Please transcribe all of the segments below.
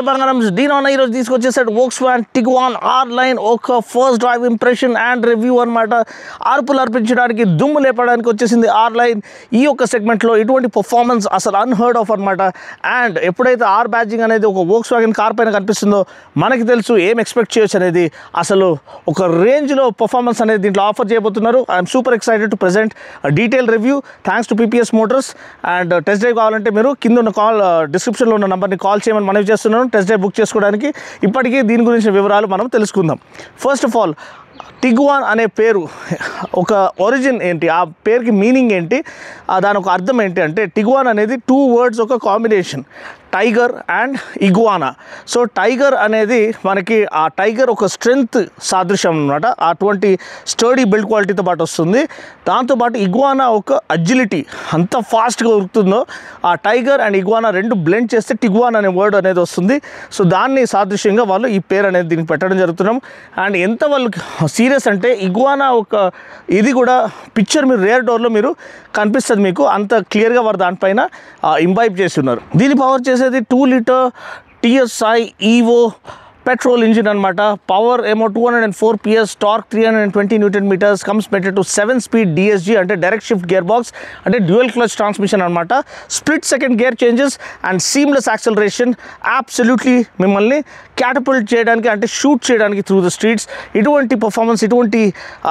బంగారం డీనాన్ ఈరోజు తీసుకొచ్చేసాడు Volkswagen టిగ్వాన్ are line ఒక first drive impression and review అనమాట. అర్పులు అర్పించడానికి దుమ్ము లేపడానికి వచ్చేసింది ఆర్ లైన్. ఈ యొక్క సెగ్మెంట్లో ఇటువంటి పర్ఫార్మెన్స్ అసలు అన్హర్డ్ ఆఫ్ అనమాట. అండ్ ఎప్పుడైతే ఆర్ బ్యాడ్జింగ్ అనేది ఒక వోక్స్వాగన్ కార్ పైన కనిపిస్తుందో మనకి తెలుసు ఏం ఎక్స్పెక్ట్ చేయొచ్చు అనేది. అసలు ఒక రేంజ్లో పర్ఫార్మెన్స్ అనేది దీంట్లో ఆఫర్ చేయబోతున్నారు. I'm super excited to present detail review thanks to PPS Motors. And test drive కావాలంటే మీరు కింద ఉన్న డిస్క్రిప్షన్లో ఉన్న నెంబర్ని కాల్ చేయమని మనవి చేస్తున్నాను టెస్ట్ డ్రైవ్ బుక్ చేసుకోవడానికి. ఇప్పటికీ దీని గురించిన వివరాలు మనం తెలుసుకుందాం. ఫస్ట్ ఆఫ్ ఆల్ టిగ్వాన్ అనే పేరు ఒక ఒరిజిన్ ఏంటి, ఆ పేరుకి మీనింగ్ ఏంటి, దాని ఒక అర్థం ఏంటి అంటే టిగ్వాన్ అనేది 2 words ఒక combination, tiger and ఇగ్వానా. So tiger అనేది మనకి ఆ టైగర్ ఒక స్ట్రెంగ్త్ సాదృశ్యం అనమాట, అటువంటి స్టడీ బిల్డ్ క్వాలిటీతో పాటు వస్తుంది. దాంతోపాటు ఇగ్వానా ఒక అజిలిటీ, అంత ఫాస్ట్గా ఉరుకుతుందో ఆ టైగర్ అండ్ ఇగ్వానా రెండు బ్లెండ్ చేస్తే టిగ్వాన్ అనే వర్డ్ అనేది వస్తుంది. సో దాన్ని సాదృశ్యంగా వాళ్ళు ఈ పేరు అనేది దీనికి పెట్టడం జరుగుతున్నాం. అండ్ ఎంత వాళ్ళు సీరియస్ అంటే ఇగ్వానా ఒక ఇది కూడా పిక్చర్ మీరు రేర్ డోర్లో మీరు కనిపిస్తుంది మీకు, అంత క్లియర్గా వారు దానిపైన ఇంబైబ్ చేసి ఉన్నారు. దీని పవర్ చేసేది 2 liter TSI evo petrol engine అనమాట. పవర్ ఏమో 204 PS, torque 320 Nm, comes mated to 7-speed DSG అంటే డైరెక్ట్ షిఫ్ట్ గేర్ బాక్స్ అంటే డ్యూయల్ క్లచ్ ట్రాన్స్మిషన్ అనమాట. Split second gear changes and seamless acceleration. Absolutely మిమ్మల్ని క్యాటపల్ట్ చేయడానికి అంటే shoot చేయడానికి through the streets. ఇటువంటి పర్ఫార్మెన్స్, ఇటువంటి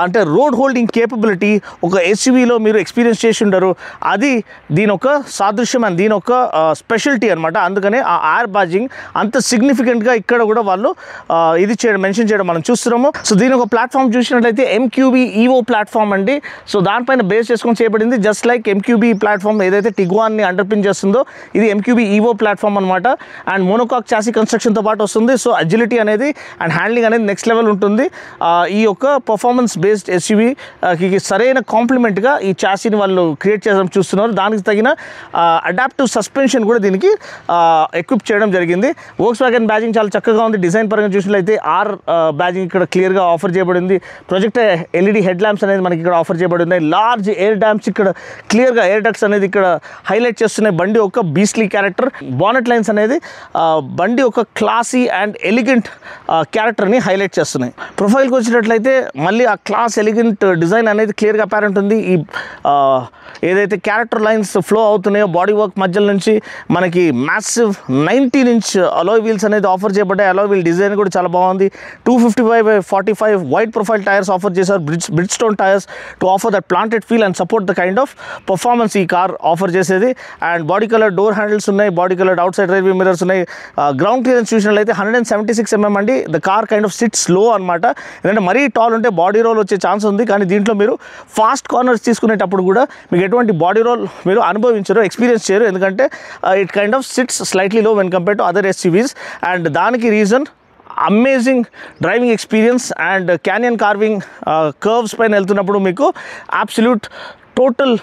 అంటే రోడ్ హోల్డింగ్ కేపబిలిటీ ఒక ఎస్యూవీలో మీరు ఎక్స్పీరియన్స్ చేసి ఉండరు. అది దీని ఒక సాదృశ్యం అండ్ దీని ఒక స్పెషాలిటీ అనమాట. అందుకనే ఆ ఆర్ బ్యాడ్జింగ్ అంత సిగ్నిఫికెంట్గా ఇక్కడ కూడా వాళ్ళు ఇది చేయడం మెన్షన్ చేయడం మనం చూస్తున్నాము. సో దీని ఒక ప్లాట్ఫామ్ చూసినట్లయితే MQB ఈవో ప్లాట్ఫామ్ అండి. సో దానిపైన బేస్ చేసుకొని చేయబడింది. జస్ట్ లైక్ MQB ప్లాట్ఫామ్ ఏదైతే టిగ్వాన్ని అండర్పిన్ చేస్తుందో ఇది MQB ఈవో ప్లాట్ఫామ్ అనమాట. అండ్ మోనోకాక్ చాసీ కన్స్ట్రక్షన్తో పాటు వస్తుంది. సో అజిలిటీ అనేది అండ్ హ్యాండ్లింగ్ అనేది నెక్స్ట్ లెవెల్ ఉంటుంది. ఈ యొక్క పర్ఫార్మెన్స్ బేస్డ్ ఎస్యూవీకి సరైన కాంప్లిమెంట్గా ఈ చాసీని వాళ్ళు క్రియేట్ చేయడం చూస్తున్నారు. దానికి తగిన అడాప్టివ్ సస్పెన్షన్ కూడా దీనికి ఎక్విప్ చేయడం జరిగింది. వోక్స్వాగన్ బ్యాడ్జింగ్ చాలా చక్కగా ఉంది. డిజైన్ పరంగా చూసినట్లయితే ఆర్ బ్యాడ్జింగ్ ఇక్కడ క్లియర్గా ఆఫర్ చేయబడింది. ప్రొజెక్ట్ LED హెడ్ ల్యాంప్స్ అనేది మనకి ఇక్కడ ఆఫర్ చేయబడి ఉన్నాయి. లార్జ్ ఎయిర్ డ్యామ్స్ ఇక్కడ క్లియర్గా ఎయిర్ డక్ట్స్ అనేది ఇక్కడ హైలైట్ చేస్తున్నాయి. బండి ఒక బీస్లీ క్యారెక్టర్. బానెట్ లైన్స్ అనేది బండి ఒక క్లాసీ అండ్ ఎలిగెంట్ క్యారెక్టర్ని హైలైట్ చేస్తున్నాయి. ప్రొఫైల్కి వచ్చినట్లయితే మళ్ళీ ఆ క్లాస్ ఎలిగెంట్ డిజైన్ అనేది క్లియర్గా అపారెంట్ ఉంది. ఈ ఏదైతే క్యారెక్టర్ లైన్స్ ఫ్లో అవుతున్నాయో బాడీ వర్క్ మధ్యలో నుంచి మనకి మ్యాసివ్ 19 inch అలాయ్ వీల్స్ అనేది ఆఫర్ చేయబడ్డాయి. అలాయ్ వీల్ డిజైన్ కూడా చాలా బాగుంది. 255/45 వైడ్ ప్రొఫైల్ టైర్స్ ఆఫర్ చేశారు. Bridgestone tyres to offer that planted feel and support the kind of performance ఈ కార్ ఆఫర్ చేసేది. And body colour door handles ఉన్నాయి. Body colour outside right view mirrors ఉన్నాయి. Ground clearance చూసినట్లయితే 176 mm అండి. The car kind of sits లో అనమాట. ఎందుకంటే మరీ టాల్ ఉంటే బాడీ రోల్ వచ్చే ఛాన్స్ ఉంది. కానీ దీంట్లో మీరు ఫాస్ట్ కార్నర్స్ తీసుకునేటప్పుడు కూడా మీకు ఎటువంటి బాడీ రోల్ మీరు అనుభవించరు, ఎక్స్పీరియన్స్ చేయరు. ఎందుకంటే it kind of sits slightly low when compare to other SUVs. And దానికి reason amazing driving experience and canyon carving curves పైన వెళ్తున్నప్పుడు మీకు అబ్సల్యూట్ టోటల్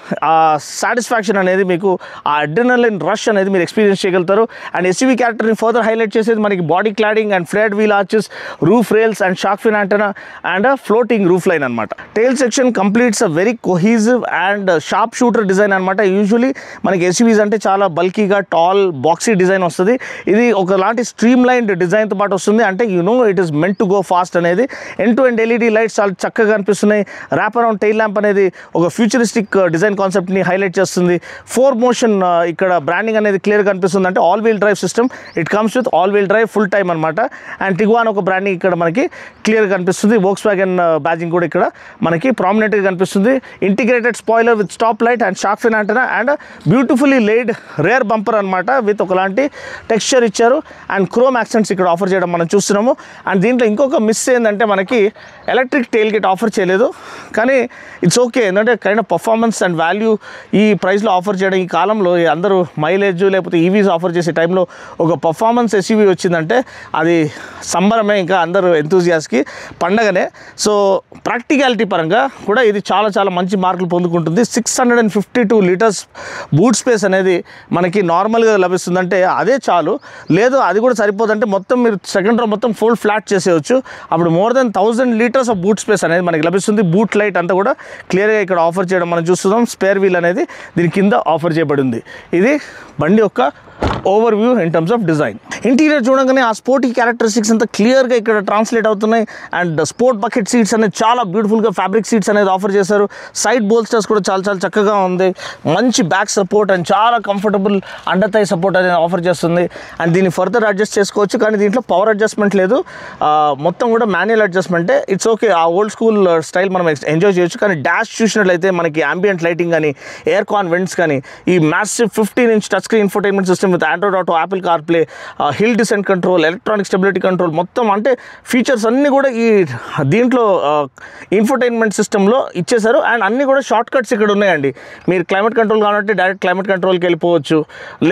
సాటిస్ఫాక్షన్ అనేది మీకు ఆ అడ్రినలిన్ రష్ అనేది మీరు ఎక్స్పీరియన్స్ చేయగలుగుతారు. అండ్ SUV క్యారెక్టర్ని ఫర్దర్ హైలైట్ చేసేది మనకి body cladding and flared wheel arches, roof rails and shark fin antenna and floating roof line అనమాట. Tail section completes a very cohesive and sharp shooter design అనమాట. Usually మనకి SUVs అంటే చాలా బల్కీగా tall boxy design వస్తుంది. ఇది ఒకలాంటి stream lined డిజైన్తో పాటు వస్తుంది. అంటే it is meant to go fast అనేది. End to end LED lights చాలా చక్కగా కనిపిస్తున్నాయి. ర్యాప్ అరౌండ్ టైల్ ల్యాంప్ అనేది ఒక ఫ్యూచరిస్టిక్ డిజైన్ కాన్సెప్ట్ని హైలైట్ చేస్తుంది. 4 motion ఇక్కడ బ్రాండింగ్ అనేది క్లియర్గా కనిపిస్తుంది. అంటే all wheel drive system. It comes with all wheel drive full time అనమాట. అండ్ టిగ్వాన్ ఒక బ్రాండింగ్ ఇక్కడ మనకి క్లియర్గా కనిపిస్తుంది. వోక్స్వాగన్ బ్యాడ్జింగ్ కూడా ఇక్కడ మనకి ప్రామినెంట్గా కనిపిస్తుంది. Integrated spoiler with stop light and shark fin antenna and beautifully laid rear bumper అనమాట. విత్ ఒకలాంటి టెక్స్చర్ ఇచ్చారు అండ్ క్రోమ్ యాక్సెంట్స్ ఇక్కడ ఆఫర్ చేయడం మనం చూస్తున్నాము. అండ్ దీంట్లో ఇంకొక మిస్ ఏంటంటే మనకి ఎలక్ట్రిక్ టెయిల్ గేట్ ఆఫర్ చేయలేదు. కానీ ఇట్స్ ఓకే, ఎందుకంటే kind of performance and value ఈ ప్రైస్లో ఆఫర్ చేయడం, ఈ కాలంలో అందరూ మైలేజ్ లేకపోతే EVs ఆఫర్ చేసే టైంలో ఒక పర్ఫార్మెన్స్ SUV వచ్చిందంటే అది సంబరమే, ఇంకా అందరూ ఎంతూజియాస్కి పండగనే. సో ప్రాక్టికాలిటీ పరంగా కూడా ఇది చాలా చాలా మంచి మార్కులు పొందుకుంటుంది. 652 liters బూట్ స్పేస్ అనేది మనకి నార్మల్గా లభిస్తుందంటే అదే చాలు. లేదు అది కూడా సరిపోదంటే మొత్తం మీరు సెకండ్ రో మొత్తం ఫుల్ ఫ్లాట్ చేసేయచ్చు. అప్పుడు more than 1000 liters of boot space అనేది మనకి లభిస్తుంది. బూట్ లైట్ అంతా కూడా క్లియర్గా ఇక్కడ ఆఫర్ చేయడం మనం చూస్తున్నాం. స్పేర్ వీల్ అనేది దీని కింద ఆఫర్ చేయబడింది. ఇది బండి యొక్క over view in terms of design. Interior చూడగానే ఆ స్పోర్టీ క్యారెక్టరిస్టిక్స్ అంతా క్లియర్గా ఇక్కడ ట్రాన్స్లేట్ అవుతున్నాయి. అండ్ స్పోర్ట్ బకెట్ సీట్స్ అనేది చాలా బ్యూటిఫుల్గా ఫ్యాబ్రిక్ సీట్స్ అనేది ఆఫర్ చేశారు. సైడ్ బోల్స్టర్స్ కూడా చాలా చాలా చక్కగా ఉంది. మంచి బ్యాక్ సపోర్ట్ అండ్ చాలా కంఫర్టబుల్ అండర్ థై సపోర్ట్ అనేది ఆఫర్ చేస్తుంది. అండ్ దీన్ని ఫర్దర్ అడ్జస్ట్ చేసుకోవచ్చు, కానీ దీంట్లో పవర్ అడ్జస్ట్మెంట్ లేదు, మొత్తం కూడా మాన్యువల్ అడ్జస్ట్మెంటే. ఇట్స్ ఓకే, ఆ ఓల్డ్ స్కూల్ స్టైల్ మనం ఎంజాయ్ చేయొచ్చు. కానీ డాష్ చూసినట్లయితే మనకి ambient లైటింగ్ కానీ ఎయిర్ కాన్ వెంట్స్ కానీ ఈ massive 15-inch touch screen infotainment system with Android Auto, Apple CarPlay, hill descent control, electronic stability control, మొత్తం అంటే ఫీచర్స్ అన్నీ కూడా ఈ దీంట్లో ఇన్ఫోటైన్మెంట్ సిస్టంలో ఇచ్చేశారు. అండ్ అన్నీ కూడా షార్ట్ కట్స్ ఇక్కడ ఉన్నాయండి. మీరు క్లైమేట్ కంట్రోల్ కావాలంటే డైరెక్ట్ క్లైమేట్ కంట్రోల్కి వెళ్ళిపోవచ్చు,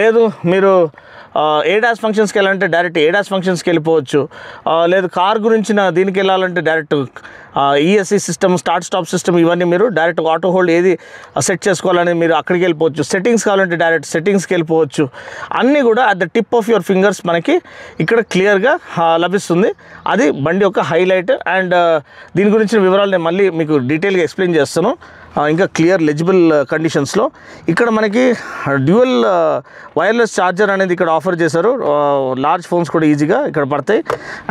లేదు మీరు ఏడాస్ ఫంక్షన్స్కి వెళ్ళాలంటే డైరెక్ట్ ఏడాస్ ఫంక్షన్స్కి వెళ్ళిపోవచ్చు, లేదు కార్ గురించిన దీనికి వెళ్ళాలంటే direct ESC system, start stop system, ఇవన్నీ మీరు డైరెక్ట్ ఆటో హోల్డ్ ఏది సెట్ చేసుకోవాలని మీరు అక్కడికి వెళ్ళిపోవచ్చు. సెట్టింగ్స్ కావాలంటే డైరెక్ట్ సెట్టింగ్స్కి వెళ్ళిపోవచ్చు. అన్నీ కూడా at the tip of your fingers మనకి ఇక్కడ క్లియర్గా లభిస్తుంది. అది బండి యొక్క హైలైట్. అండ్ దీని గురించిన వివరాలు నేను మళ్ళీ మీకు డీటెయిల్గా ఎక్స్ప్లెయిన్ చేస్తాను ఇంకా క్లియర్ లెజిబుల్ కండిషన్స్లో. ఇక్కడ మనకి డ్యూయల్ వైర్లెస్ ఛార్జర్ అనేది ఇక్కడ ఆఫర్ చేశారు. లార్జ్ ఫోన్స్ కూడా ఈజీగా ఇక్కడ పడతాయి.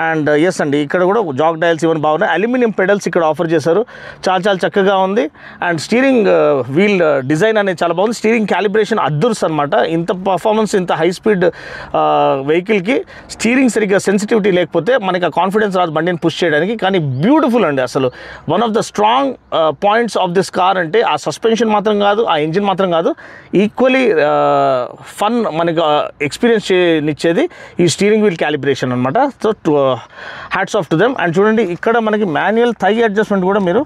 అండ్ ఎస్ అండి, ఇక్కడ కూడా జాక్ డయల్స్ ఇవన్నీ బాగున్నాయి. అల్యూమినియం పెడల్స్ ఇక్కడ ఆఫర్ చేశారు, చాలా చాలా చక్కగా ఉంది. అండ్ స్టీరింగ్ వీల్ డిజైన్ అనేది చాలా బాగుంది. స్టీరింగ్ క్యాలిబ్రేషన్ అద్దుర్స్ అనమాట. ఇంత పర్ఫార్మెన్స్, ఇంత హై స్పీడ్ వెహికల్కి స్టీరింగ్ సరిగ్గా సెన్సిటివిటీ లేకపోతే మనకి ఆ కాన్ఫిడెన్స్ రాదు బండిని పుష్ చేయడానికి. కానీ బ్యూటిఫుల్ అండి. అసలు one of the strong points of this car అంటే ఆ సస్పెన్షన్ మాత్రం కాదు, ఆ ఇంజిన్ మాత్రం కాదు, ఈక్వలీ ఫన్ మనకి ఎక్స్పీరియన్స్ ఇచ్చేది ఈ స్టీరింగ్ వీల్ క్యాలిబ్రేషన్ అనమాట. So hats off to them. And చూడండి, ఇక్కడ మనకి మాన్యువల్ థై అడ్జస్ట్మెంట్ కూడా మీరు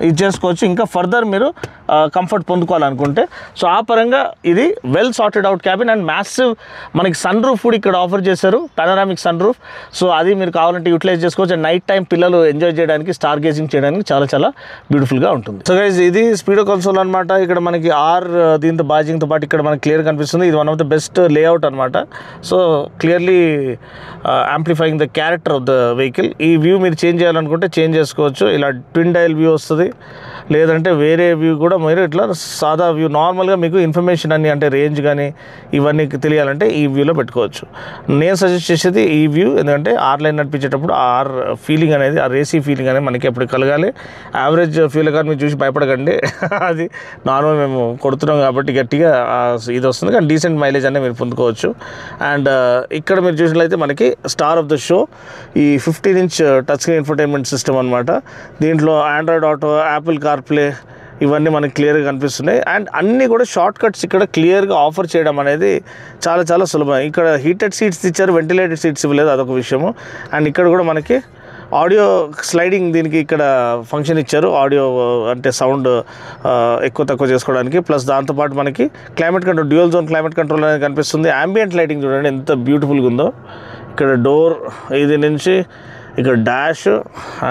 ఇది చేసుకోవచ్చు, ఇంకా ఫర్దర్ మీరు కంఫర్ట్ పొందుకోవాలనుకుంటే. సో ఆ పరంగా ఇది well sorted out cabin. And massive మనకి సన్ రూఫ్ కూడా ఇక్కడ ఆఫర్ చేశారు, పానరామిక్ సన్ రూఫ్. సో అది మీరు కావాలంటే యూటిలైజ్ చేసుకోవచ్చు. అండ్ నైట్ టైం పిల్లలు ఎంజాయ్ చేయడానికి, స్టార్ గేజింగ్ చేయడానికి చాలా చాలా బ్యూటిఫుల్గా ఉంటుంది. సో గైస్, ఇది స్పీడో కన్సోల్ అనమాట. ఇక్కడ మనకి దీంతో బాజింగ్తో పాటు ఇక్కడ మనకి క్లియర్ కనిపిస్తుంది. ఇది one of the best layout అనమాట. So clearly amplifying the character of the vehicle. ఈ వ్యూ మీరు చేంజ్ చేయాలనుకుంటే చేంజ్ చేసుకోవచ్చు. ఇలా ట్విన్ డయల్ వ్యూ వస్తుంది, లేదంటే వేరే వ్యూ కూడా మీరు ఇట్లా సాదా వ్యూ నార్మల్గా మీకు ఇన్ఫర్మేషన్ అన్ని అంటే రేంజ్ కానీ ఇవన్నీ తెలియాలంటే ఈ వ్యూలో పెట్టుకోవచ్చు. నేను సజెస్ట్ చేసేది ఈ వ్యూ, ఎందుకంటే లైన్ నడిపించేటప్పుడు ఫీలింగ్ అనేది, ఆ రేసీ ఫీలింగ్ అనేది మనకి ఎప్పుడు కలగాలి. యావరేజ్ ఫ్యూల్ కార్ మీరు చూసి భయపడకండి, అది నార్మల్ మేము కొడుతున్నాం కాబట్టి గట్టిగా ఇది వస్తుంది, కానీ డీసెంట్ మైలేజ్ అనేది మీరు పొందుకోవచ్చు. అండ్ ఇక్కడ మీరు చూసినట్లయితే మనకి స్టార్ ఆఫ్ ద షో ఈ 15-inch touch screen infotainment system అనమాట. దీంట్లో ఆండ్రాయిడ్ ఆటో, యాపిల్ కార్ప్లే ఇవన్నీ మనకి క్లియర్గా కనిపిస్తున్నాయి. అండ్ అన్నీ కూడా షార్ట్ కట్స్ ఇక్కడ క్లియర్గా ఆఫర్ చేయడం అనేది చాలా చాలా సులభం. ఇక్కడ హీటెడ్ సీట్స్ ఇచ్చారు, వెంటిలేటెడ్ సీట్స్ ఇవ్వలేదు, అదొక విషయము. అండ్ ఇక్కడ కూడా మనకి ఆడియో స్లైడింగ్ దీనికి ఇక్కడ ఫంక్షన్ ఇచ్చారు, ఆడియో అంటే సౌండ్ ఎక్కువ తక్కువ చేసుకోవడానికి. ప్లస్ దాంతోపాటు మనకి climate control, dual zone climate control అనేది కనిపిస్తుంది. యాంబియంట్ లైటింగ్ చూడండి ఎంత బ్యూటిఫుల్గా ఉందో. ఇక్కడ డోర్ ఇది నుంచి ఇక్కడ డాష్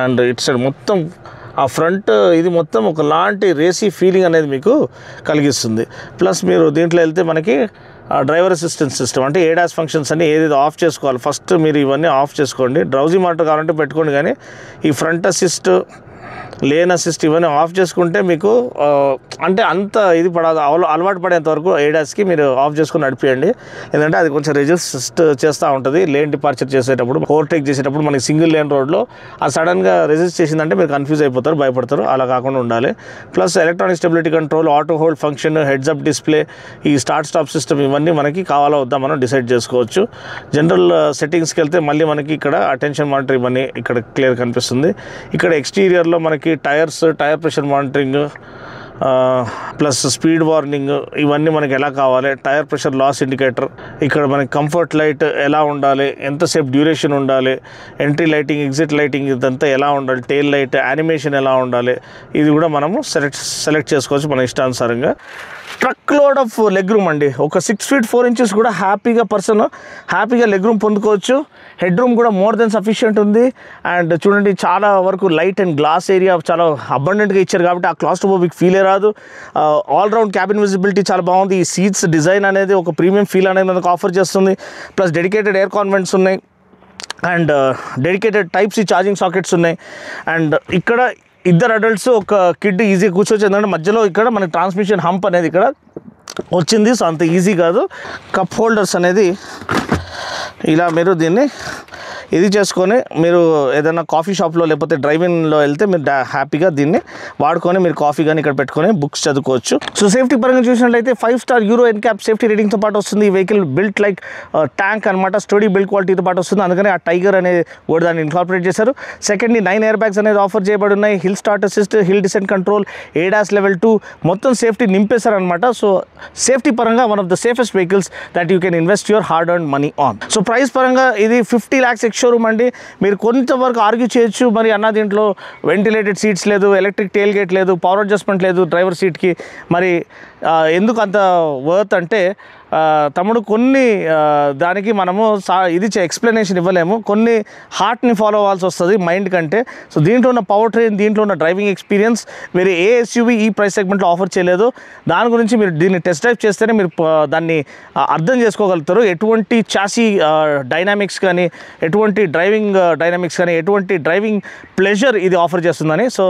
అండ్ ఇట్ సైడ్ మొత్తం ఆ ఫ్రంట్ ఇది మొత్తం ఒకలాంటి రేసీ ఫీలింగ్ అనేది మీకు కలిగిస్తుంది. ప్లస్ మీరు దీంట్లో వెళ్తే మనకి డ్రైవర్ అసిస్టెన్స్ సిస్టమ్ అంటే ఏడాస్ ఫంక్షన్స్ అన్ని ఏది ఆఫ్ చేసుకోవాలి, ఫస్ట్ మీరు ఇవన్నీ ఆఫ్ చేసుకోండి. డ్రౌజీ మానిటర్ కావాలంటే పెట్టుకోండి, కానీ ఈ ఫ్రంట్ అసిస్ట్, లేన్ అసిస్ట్ ఇవన్నీ ఆఫ్ చేసుకుంటే మీకు అంటే అంత ఇది పడదు, అలవాటు పడేంత వరకు ఏడాస్కి మీరు ఆఫ్ చేసుకుని నడిపియండి. ఎందుకంటే అది కొంచెం రెజిస్ట్ చేస్తూ ఉంటుంది లేన్ డిపార్చర్ చేసేటప్పుడు, ఓవర్టేక్ చేసేటప్పుడు. మనకి సింగిల్ లేన్ రోడ్లో ఆ సడన్గా రెజిస్ట్ చేసిందంటే మీరు కన్ఫ్యూజ్ అయిపోతారు, భయపడతారు. అలా కాకుండా ఉండాలి. Plus electronic stability control, auto hold function, heads up display, ఈ స్టార్ట్ స్టాప్ సిస్టమ్ ఇవన్నీ మనకి కావాలా వద్దా మనం డిసైడ్ చేసుకోవచ్చు. జనరల్ సెట్టింగ్స్కి వెళ్తే మళ్ళీ మనకి ఇక్కడ అటెన్షన్ మానిటర్ ఇవన్నీ ఇక్కడ క్లియర్ కనిపిస్తుంది. ఇక్కడ ఎక్స్టీరియర్లో మనకి tyres, tyre pressure monitoring, plus speed warning ఇవన్నీ మనకి ఎలా కావాలి, టైర్ ప్రెషర్ లాస్ ఇండికేటర్, ఇక్కడ మనకి కంఫర్ట్ లైట్ ఎలా ఉండాలి, ఎంతసేపు డ్యూరేషన్ ఉండాలి, ఎంట్రీ లైటింగ్, ఎగ్జిట్ లైటింగ్ ఇదంతా ఎలా ఉండాలి, టెయిల్ లైట్ యానిమేషన్ ఎలా ఉండాలి, ఇది కూడా మనము సెలెక్ట్ చేసుకోవచ్చు మన ఇష్టానుసారంగా. Truck load of leg room అండి, ఒక 6 feet 4 inches కూడా హ్యాపీగా లెగ్ రూమ్ పొందుకోవచ్చు. హెడ్ రూమ్ కూడా మోర్ దెన్ సఫిషియంట్ ఉంది. అండ్ చూడండి, చాలా వరకు లైట్ అండ్ గ్లాస్ ఏరియా చాలా అబండెంట్గా ఇచ్చారు కాబట్టి ఆ క్లాస్ట్రోఫోబిక్ ఫీలే రాదు. ఆల్రౌండ్ క్యాబిన్ విజిబిలిటీ చాలా బాగుంది. ఈ సీట్స్ డిజైన్ అనేది ఒక ప్రీమియం ఫీల్ అనేది మనకు ఆఫర్ చేస్తుంది. ప్లస్ డెడికేటెడ్ ఎయిర్ కాన్వెంట్స్ ఉన్నాయి and dedicated type C charging sockets ఉన్నాయి. అండ్ ఇక్కడ ఇద్దరు అడల్ట్స్ ఒక కిడ్ ఈజీగా కూర్చోవచ్చు, ఎందుకంటే మధ్యలో ఇక్కడ మనకి ట్రాన్స్మిషన్ హంప్ అనేది ఇక్కడ వచ్చింది. సో అంత ఈజీ కాదు. కప్ హోల్డర్స్ అనేది ఇలా మీరు దీన్ని ఇది చేసుకొని మీరు ఏదైనా కాఫీ షాప్లో లేకపోతే డ్రైవింగ్లో వెళ్తే మీరు హ్యాపీగా దీన్ని వాడుకొని మీరు కాఫీ కానీ ఇక్కడ పెట్టుకొని బుక్స్ చదువుకోవచ్చు. సో సేఫ్టీ పరంగా చూసినట్లయితే 5-star యూరో ఎన్క్యాప్ సేఫ్టీ రేటింగ్తో పాటు వస్తుంది. ఈ వెహికల్ బిల్ట్ లైక్ ట్యాంక్ అనమాట, స్టడీ బిల్డ్ క్వాలిటీతో పాటు వస్తుంది. అందుకని ఆ టైగర్ అనే వర్డ్ దాన్ని ఇన్కార్పొరేట్ చేశారు. సెకండ్లీ 9 ఎయిర్ బ్యాగ్స్ అనేది ఆఫర్ చేయబడి ఉన్నాయి. Hill start assist, hill descent control, ADAS Level 2 మొత్తం సేఫ్టీ నింపేశారనమాట. సో సేఫ్టీ పరంగా one of the safest vehicles that you can invest your hard earned money on. So price పరంగా ఇది 50 lakhs ex showroom అండి. మీరు కొంతవరకు ఆర్గ్యూ చేయొచ్చు, మరి అన్న దీంట్లో వెంటిలేటెడ్ సీట్స్ లేదు, ఎలక్ట్రిక్ టేల్ గేట్ లేదు, పవర్ అడ్జస్ట్మెంట్ లేదు డ్రైవర్ సీట్కి, మరి ఎందుకు అంత వర్త్ అంటే తమ్ముడు కొన్ని దానికి మనము ఇది ఎక్స్ప్లెనేషన్ ఇవ్వలేము. కొన్ని హార్ట్ని ఫాలో అవ్వాల్సి వస్తుంది మైండ్ కంటే. సో దీంట్లో ఉన్న పవర్ ట్రైన్, దీంట్లో ఉన్న డ్రైవింగ్ ఎక్స్పీరియన్స్ వేరే ఏ ఎస్యూవీ ఈ ప్రైస్ సెగ్మెంట్లో ఆఫర్ చేయలేదు. దాని గురించి మీరు దీన్ని టెస్ట్ డ్రైవ్ చేస్తేనే మీరు దాన్ని అర్థం చేసుకోగలుగుతారు. ఎటువంటి చాసీ డైనామిక్స్ కానీ, ఎటువంటి డ్రైవింగ్ డైనామిక్స్ కానీ, ఎటువంటి డ్రైవింగ్ ప్లెజర్ ఇది ఆఫర్ చేస్తుందని. సో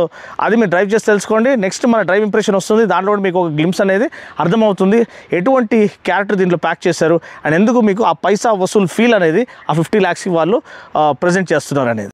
అది మీరు డ్రైవ్ చేసి తెలుసుకోండి. నెక్స్ట్ మన డ్రైవ్ ఇంప్రెషన్ వస్తుంది, దాంట్లో మీకు ఒక గ్లిమ్స్ అనేది అర్థమవుతుంది. ఎటువంటి క్యారెక్టర్ దీంట్లో ప్యాక్ చేశారు అండ్ ఎందుకు మీకు ఆ పైసా వసూలు ఫీల్ అనేది ఆ 50 lakhs వాళ్ళు ప్రజెంట్ చేస్తున్నారు అనేది.